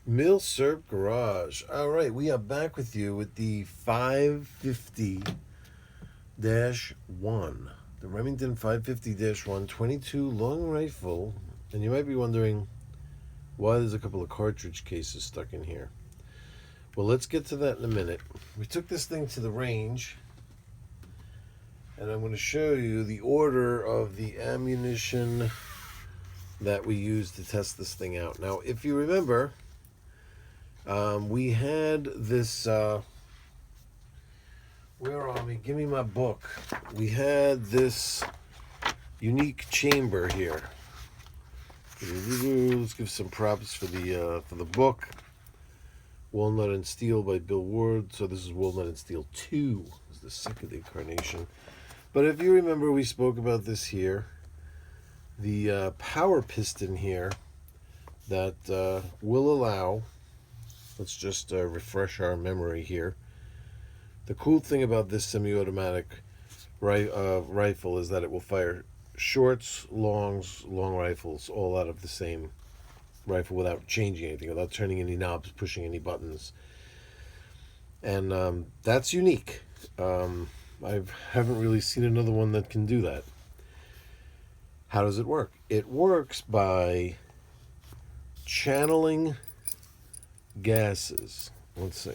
Milsurp Garage. All right, we are back with you with the 550-1. The Remington 550-1 22 long rifle. And you might be wondering why there's a couple of cartridge cases stuck in here. Well, let's get to that in a minute. We took this thing to the range, and I'm going to show you the order of the ammunition that we used to test this thing out. Now, if you remember, we had this, where are we? Give me my book. We had this unique chamber here. Let's give some props for the book. Walnut and Steel by Bill Ward. So this is Walnut and Steel 2. This is the second incarnation. But if you remember, we spoke about this here. The power piston here that will allow, let's just refresh our memory here. The cool thing about this semi-automatic rifle is that it will fire shorts, longs, long rifles, all out of the same rifle without changing anything, without turning any knobs, pushing any buttons. And that's unique. I haven't really seen another one that can do that. How does it work? It works by channeling gases. Let's see.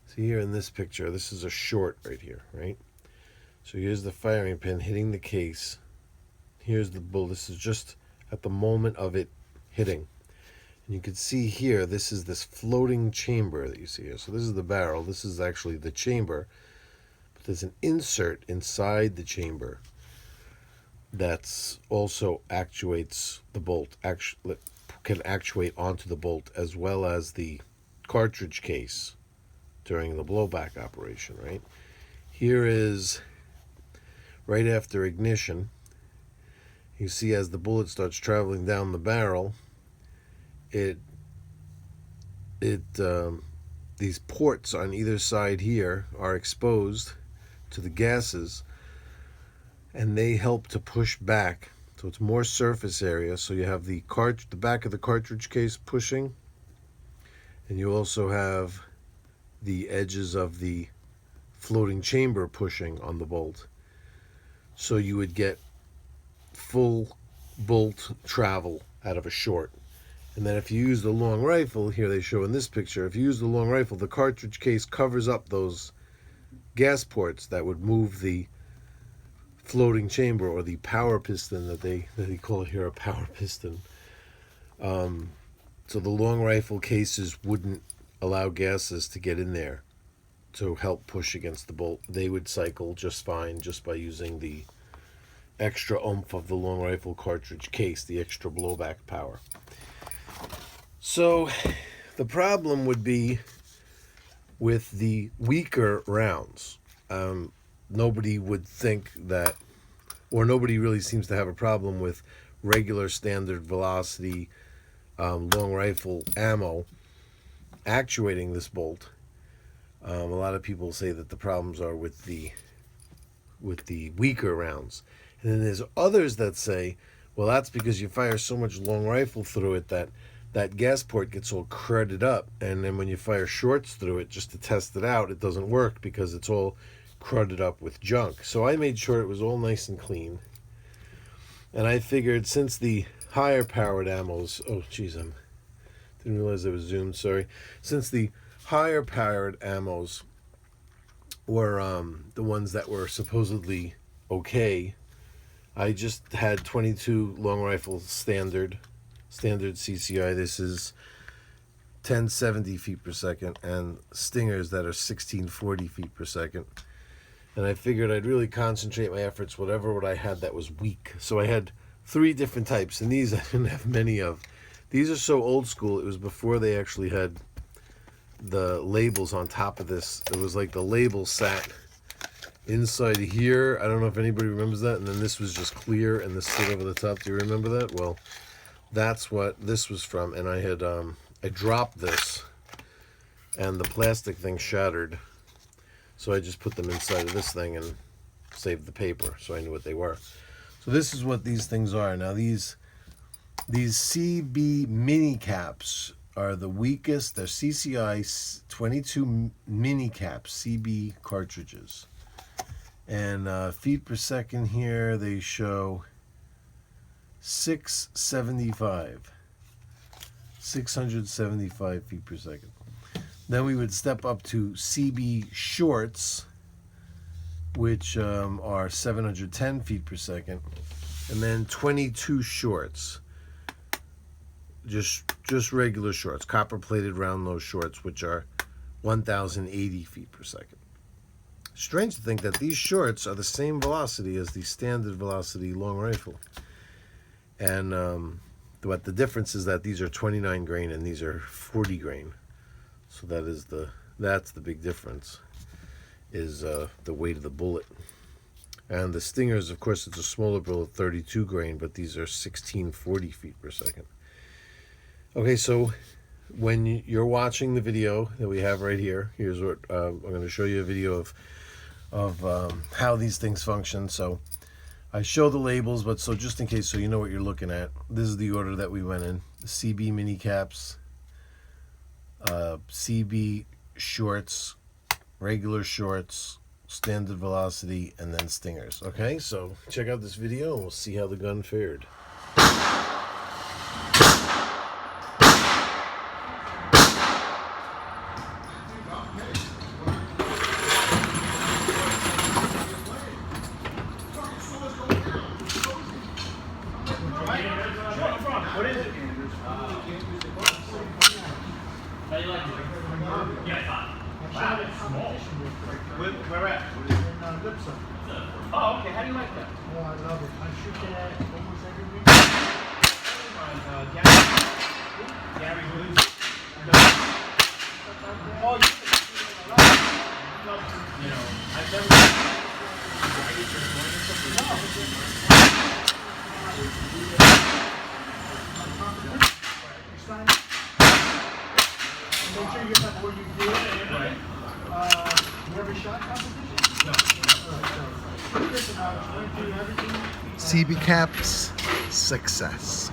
See here in this picture, this is a short right here, right? So here's the firing pin hitting the case. Here's the bullet. This is just at the moment of it hitting. And you can see here, this is this floating chamber that you see here. So this is the barrel. This is actually the chamber. But there's an insert inside the chamber that's also actuates the bolt, can actuate onto the bolt, as well as the cartridge case during the blowback operation, right? Here is right after ignition. You see as the bullet starts traveling down the barrel, these ports on either side here are exposed to the gases, and they help to push back. So it's more surface area. So you have the back of the cartridge case pushing, and you also have the edges of the floating chamber pushing on the bolt. So you would get full bolt travel out of a short. And then if you use the long rifle, here they show in this picture, if you use the long rifle, the cartridge case covers up those gas ports that would move the floating chamber, or the power piston that they call it here, a power piston. So the long rifle cases wouldn't allow gases to get in there to help push against the bolt. They would cycle just fine just by using the extra oomph of the long rifle cartridge case, the extra blowback power. So the problem would be with the weaker rounds. Nobody would think that, or nobody really seems to have a problem with regular standard velocity long rifle ammo actuating this bolt. A lot of people say that the problems are with the weaker rounds. And then there's others that say, well, that's because you fire so much long rifle through it that gas port gets all crudded up, and then when you fire shorts through it just to test it out, it doesn't work because it's all crudded up with junk. So I made sure it was all nice and clean. And I figured since the higher powered ammos, didn't realize it was zoomed, sorry. Since the higher powered ammos were the ones that were supposedly okay, I just had 22 long rifle standard CCI. This is 1070 feet per second, and Stingers that are 1640 feet per second. And I figured I'd really concentrate my efforts, whatever I had that was weak. So I had 3 different types, and these I didn't have many of. These are so old school, it was before they actually had the labels on top of this. It was like the label sat inside here. I don't know if anybody remembers that. And then this was just clear, and this sit over the top. Do you remember that? Well, that's what this was from. And I had I dropped this, and the plastic thing shattered. So I just put them inside of this thing and saved the paper, so I knew what they were. So this is what these things are. Now these CB mini caps are the weakest. They're CCI 22 mini caps, CB cartridges. And feet per second here, they show 675. 675 feet per second. Then we would step up to CB shorts, which are 710 feet per second. And then 22 shorts. Just regular shorts, copper plated round nose shorts, which are 1,080 feet per second. Strange to think that these shorts are the same velocity as the standard velocity long rifle. And but the difference is that these are 29 grain and these are 40 grain. So that's the big difference, is the weight of the bullet. And the Stingers, of course, it's a smaller bullet, 32 grain, but these are 1640 feet per second. Okay, so when you're watching the video that we have right here, here's what I'm going to show you a video of how these things function. So I show the labels, but so just in case, so you know what you're looking at, this is the order that we went in: the CB mini caps, CB shorts, regular shorts, standard velocity, and then Stingers. Okay, so check out this video and we'll see how the gun fared. What is it? How you like it? Yeah, fine. Wow, it's small. Where at? In Milsurp. Oh, okay. How do you like that? Oh, I love it. I shoot that almost every week. Gary Blues. Oh, You know, I've never. Make sure you have what you do. Right. You ever shot competition? No. Listen, I went through everything. CB caps, success.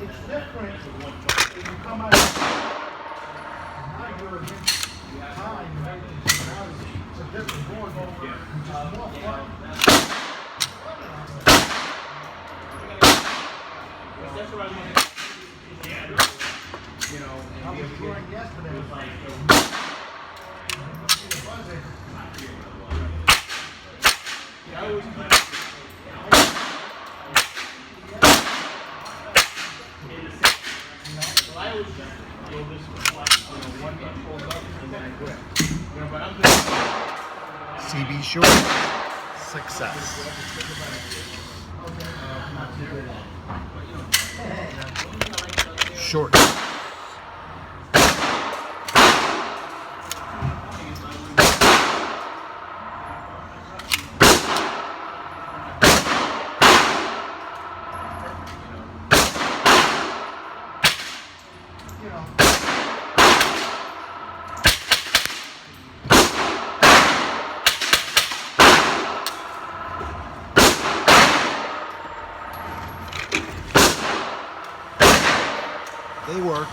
It's different when you come out. Now you're against time and everything. So now it's a different board, which is more fun. That's what I mean. Yeah. You know, I was touring yesterday. I always I always go this one get pulled up and then I grip. You know, but I'm just CB short, success. Short. They work.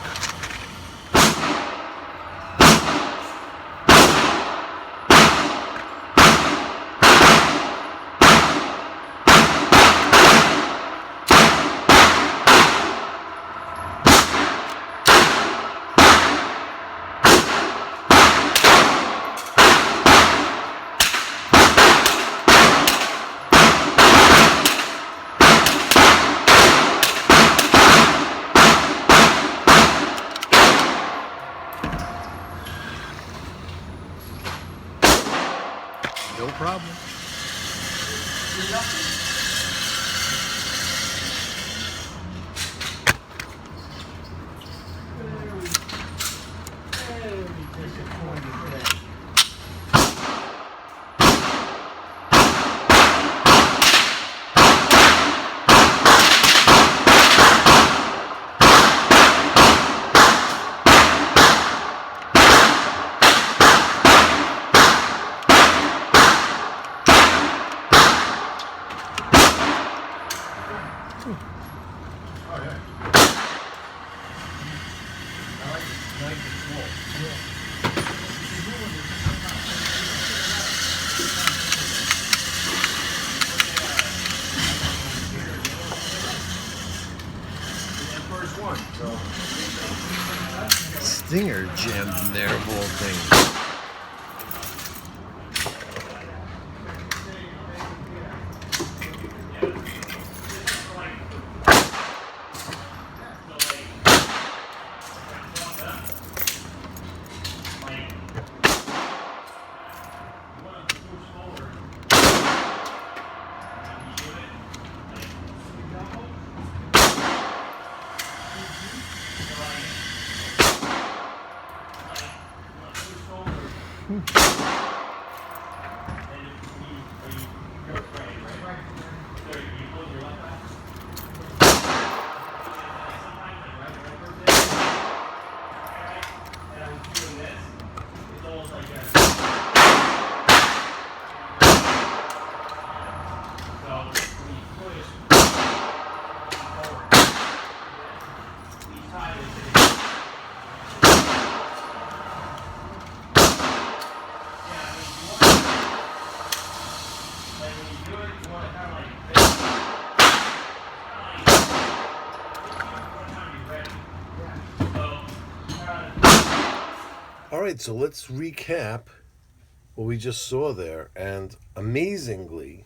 No problem. Stinger jammed in there of all things. All right, so let's recap what we just saw there. And amazingly,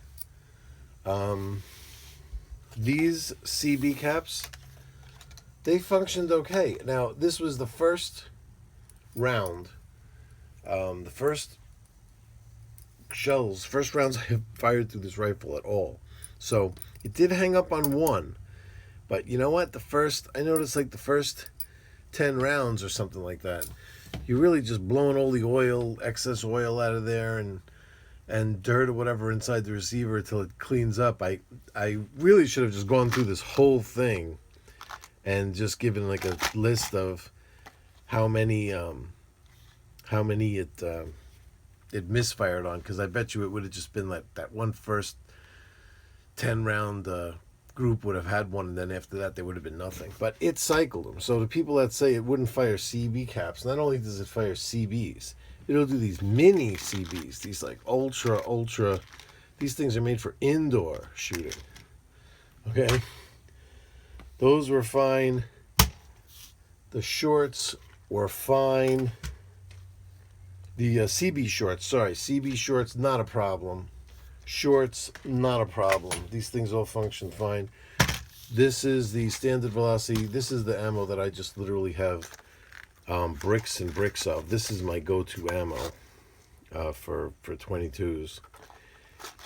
these CB caps, they functioned okay. Now, this was the first round, the first rounds I have fired through this rifle at all. So it did hang up on one, but you know what? I noticed like the first 10 rounds or something like that, you're really just blowing all the excess oil out of there and dirt or whatever inside the receiver until it cleans up. I really should have just gone through this whole thing and just given like a list of how many it misfired on, because I bet you it would have just been like that one first 10 round group would have had one, and then after that there would have been nothing. But it cycled them. So the people that say it wouldn't fire CB caps, not only does it fire CBs, it'll do these mini CBs, these like ultra. These things are made for indoor shooting. Okay, those were fine. The shorts were fine. The CB shorts, not a problem. Shorts, not a problem. These things all function fine. This is the standard velocity. This is the ammo that I just literally have bricks and bricks of. This is my go-to ammo for 22s.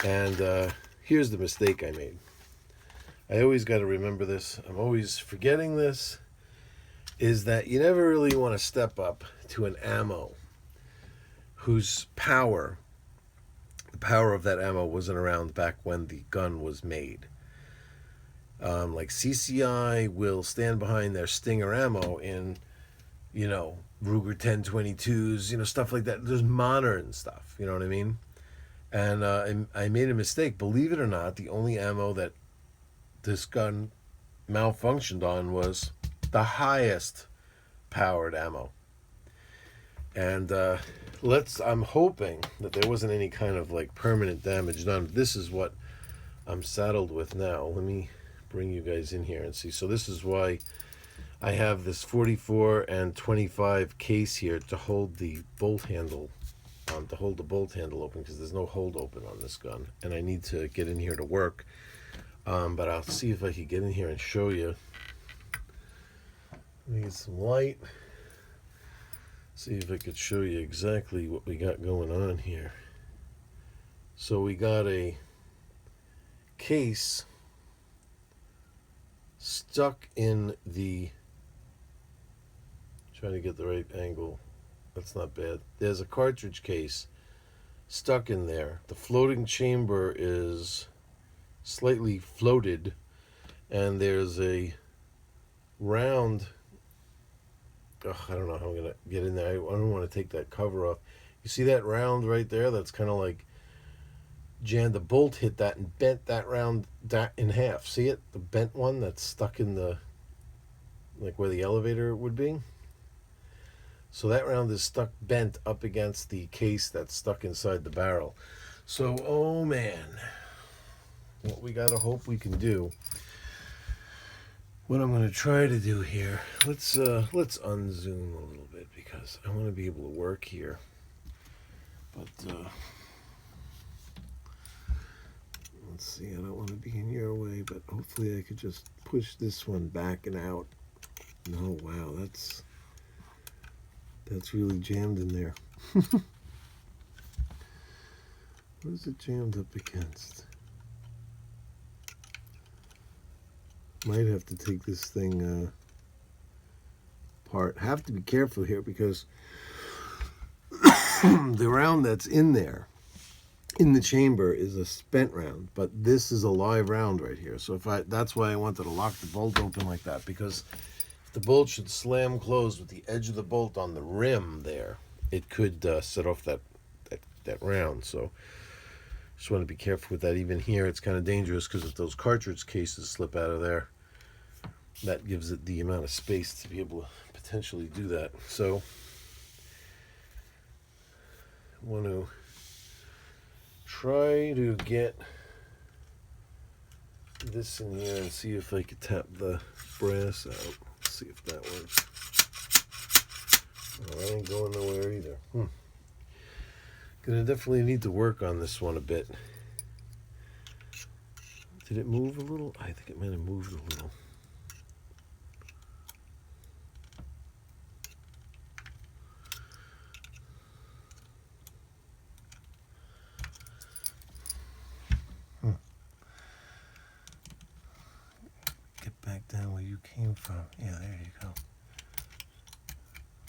And here's the mistake I made. I always got to remember this. I'm always forgetting this. Is that you never really want to step up to an ammo whose power, the power of that ammo wasn't around back when the gun was made. Like CCI will stand behind their Stinger ammo in, Ruger 1022s, stuff like that. There's modern stuff, you know what I mean? And I made a mistake. Believe it or not, the only ammo that this gun malfunctioned on was the highest powered ammo. And I'm hoping that there wasn't any kind of like permanent damage done. This is what I'm saddled with now. Let me bring you guys in here and see. So this is why I have this 44 and 25 case here to hold the bolt handle, open, because there's no hold open on this gun, and I need to get in here to work. But I'll see if I can get in here and show you. Let me get some light. See if I could show you exactly what we got going on here. So we got a case stuck in the, trying to get the right angle, that's not bad. There's a cartridge case stuck in there. The floating chamber is slightly floated, and there's a round, I don't know how I'm going to get in there. I don't want to take that cover off. You see that round right there? That's kind of like jammed. The bolt hit that and bent that round in half. See it? The bent one that's stuck in the, like where the elevator would be. So that round is bent up against the case that's stuck inside the barrel. So, oh man, what we got to hope we can do, what I'm going to try to do here, let's unzoom a little bit because I want to be able to work here. But let's see, I don't want to be in your way, but hopefully I could just push this one back and out. No, wow, that's really jammed in there. What is it jammed up against? Might have to take this thing apart. Have to be careful here because the round that's in there, in the chamber, is a spent round, but this is a live round right here. So that's why I wanted to lock the bolt open like that, because the bolt should slam closed with the edge of the bolt on the rim there. It could set off that round. So just want to be careful with that. Even here, it's kind of dangerous because if those cartridge cases slip out of there, that gives it the amount of space to be able to potentially do that. So I want to try to get this in here and see if I could tap the brass out. Let's see if that works. Oh, that ain't going nowhere either. Gonna definitely need to work on this one a bit. Did it move a little? I think it might have moved a little. Get back down where you came from. Yeah, there you go.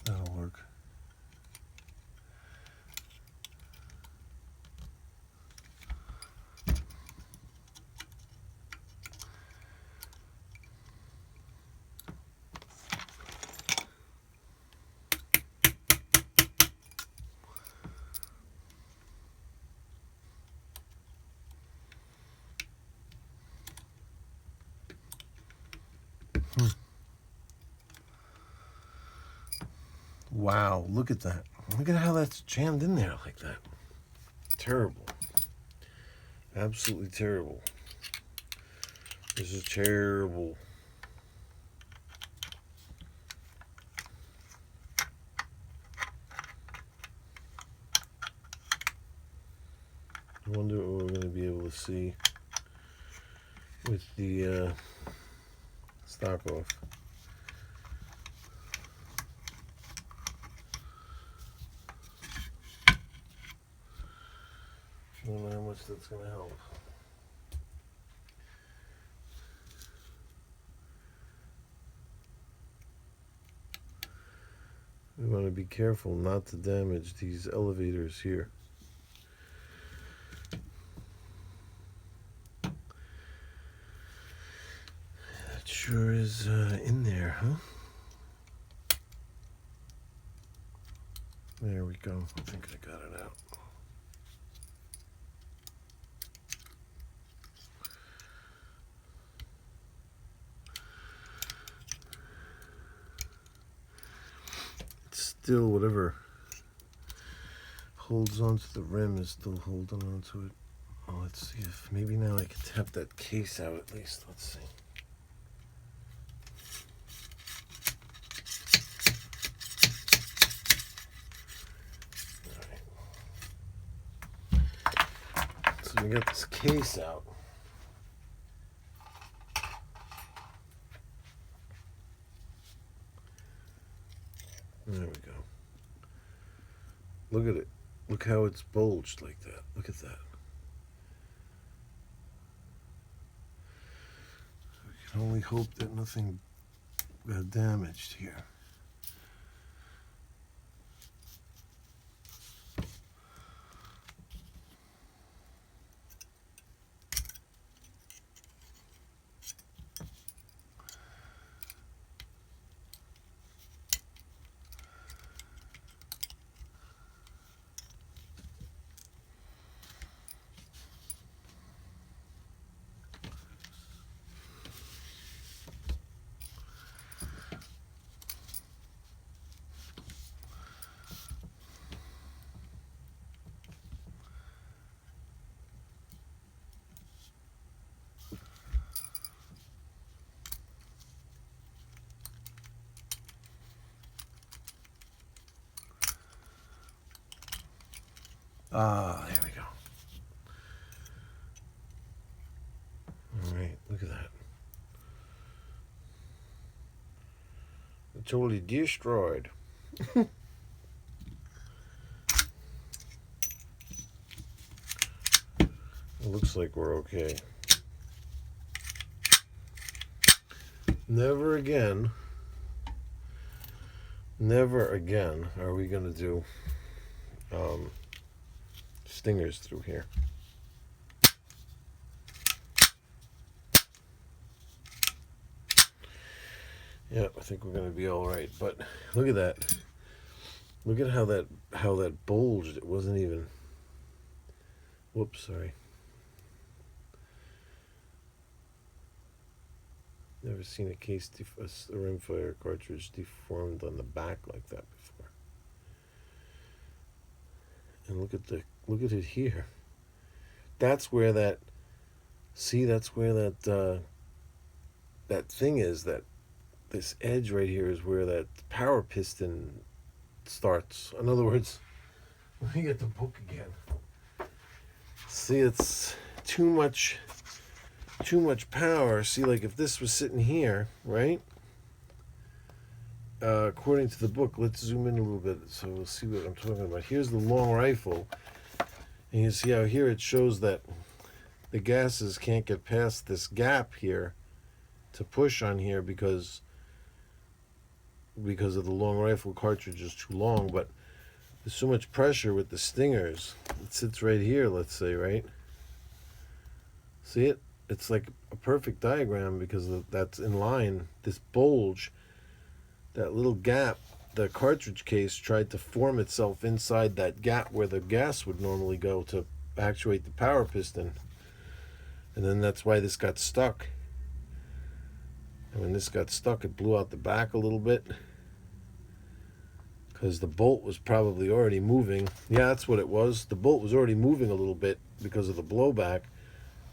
That'll work. Wow, look at that. Look at how that's jammed in there like that. Terrible. Absolutely terrible. This is terrible. I wonder what we're going to be able to see with the stock off. I don't know how much that's going to help. We want to be careful not to damage these elevators here. That sure is in there, huh? There we go. I think I got it out. Still, whatever holds onto the rim is still holding onto it. Oh, let's see if maybe now I can tap that case out at least. Let's see. All right. So we got this case out. There we go. Look at it. Look how it's bulged like that. Look at that. We can only hope that nothing got damaged here. Ah, there we go. All right, look at that. Totally destroyed. It looks like we're okay. Never again are we going to do stingers through here. Yeah, I think we're going to be all right. But look at that. Look at how that bulged. It wasn't even. Whoops, sorry. Never seen a case, a rimfire cartridge deformed on the back like that before. And look at it here. That's where that. See, that's where that thing is. That this edge right here is where that power piston starts. In other words, let me get the book again. See, it's too much power. See, like if this was sitting here, right? According to the book, let's zoom in a little bit so we'll see what I'm talking about. Here's the long rifle, and you see how here it shows that the gases can't get past this gap here to push on here because of the long rifle cartridge is too long. But there's so much pressure with the stingers. It sits right here, let's say, right? See it? It's like a perfect diagram because that's in line. This bulge, that little gap, the cartridge case tried to form itself inside that gap where the gas would normally go to actuate the power piston. And then that's why this got stuck. And when this got stuck, it blew out the back a little bit because the bolt was probably already moving. Yeah, that's what it was. The bolt was already moving a little bit because of the blowback.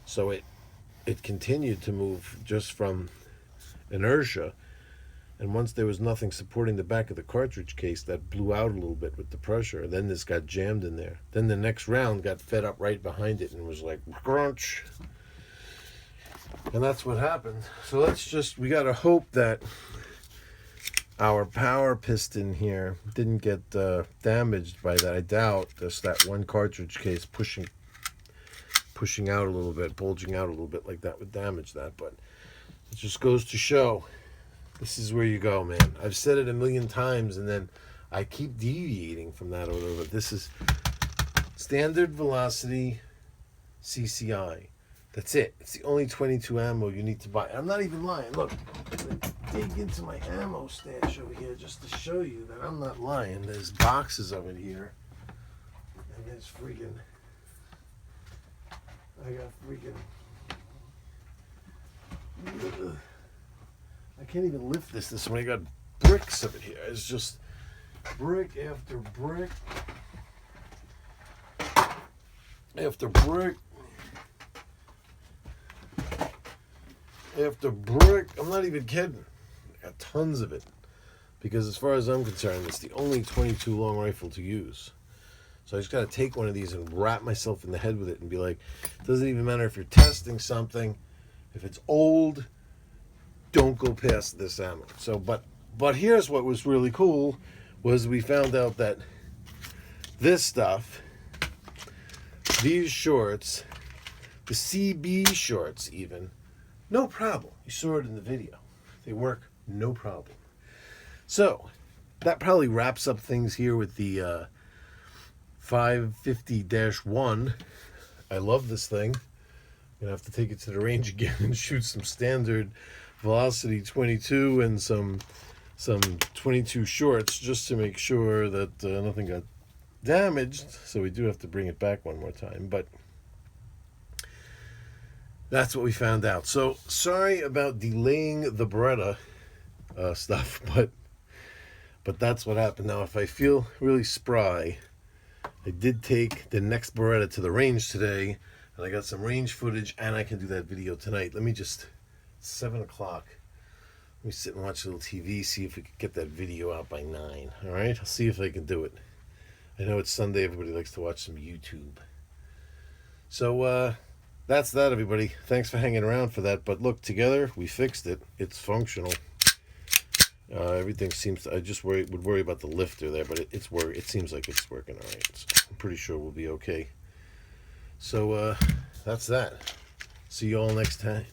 So it continued to move just from inertia. And once there was nothing supporting the back of the cartridge case, that blew out a little bit with the pressure. Then this got jammed in there. Then the next round got fed up right behind it and was like, crunch. And that's what happened. So we got to hope that our power piston here didn't get damaged by that. I doubt just that one cartridge case pushing out a little bit, bulging out a little bit like that would damage that. But it just goes to show, this is where you go, man. I've said it a million times, and then I keep deviating from that order. But this is standard velocity CCI. That's it. It's the only 22 ammo you need to buy. I'm not even lying. Look, I'm gonna dig into my ammo stash over here just to show you that I'm not lying. There's boxes of it here, and there's freaking. I got freaking. I can't even lift this way. I got bricks of it here. It's just brick after brick after brick after brick. I'm not even kidding. I got tons of it because, as far as I'm concerned, it's the only 22 long rifle to use. So I just got to take one of these and wrap myself in the head with it and be like, it doesn't even matter if you're testing something. If it's old, don't go past this ammo. So, but here's what was really cool was we found out that this stuff, these shorts, the CB shorts even, no problem. You saw it in the video. They work no problem. So that probably wraps up things here with the 550-1. I love this thing. I'm gonna have to take it to the range again and shoot some standard velocity 22 and some 22 shorts just to make sure that nothing got damaged. So we do have to bring it back one more time, but that's what we found out. So sorry about delaying the Beretta stuff, but that's what happened. Now if I feel really spry, I did take the next Beretta to the range today, and I got some range footage, and I can do that video tonight. Let me just, 7 o'clock. Let me sit and watch a little TV, see if we can get that video out by 9. All right? I'll see if I can do it. I know it's Sunday. Everybody likes to watch some YouTube. So that's that, everybody. Thanks for hanging around for that. But look, together we fixed it. It's functional. Everything seems. I just would worry about the lifter there, but it seems like it's working all right. So I'm pretty sure we'll be okay. So that's that. See you all next time.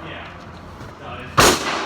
Yeah.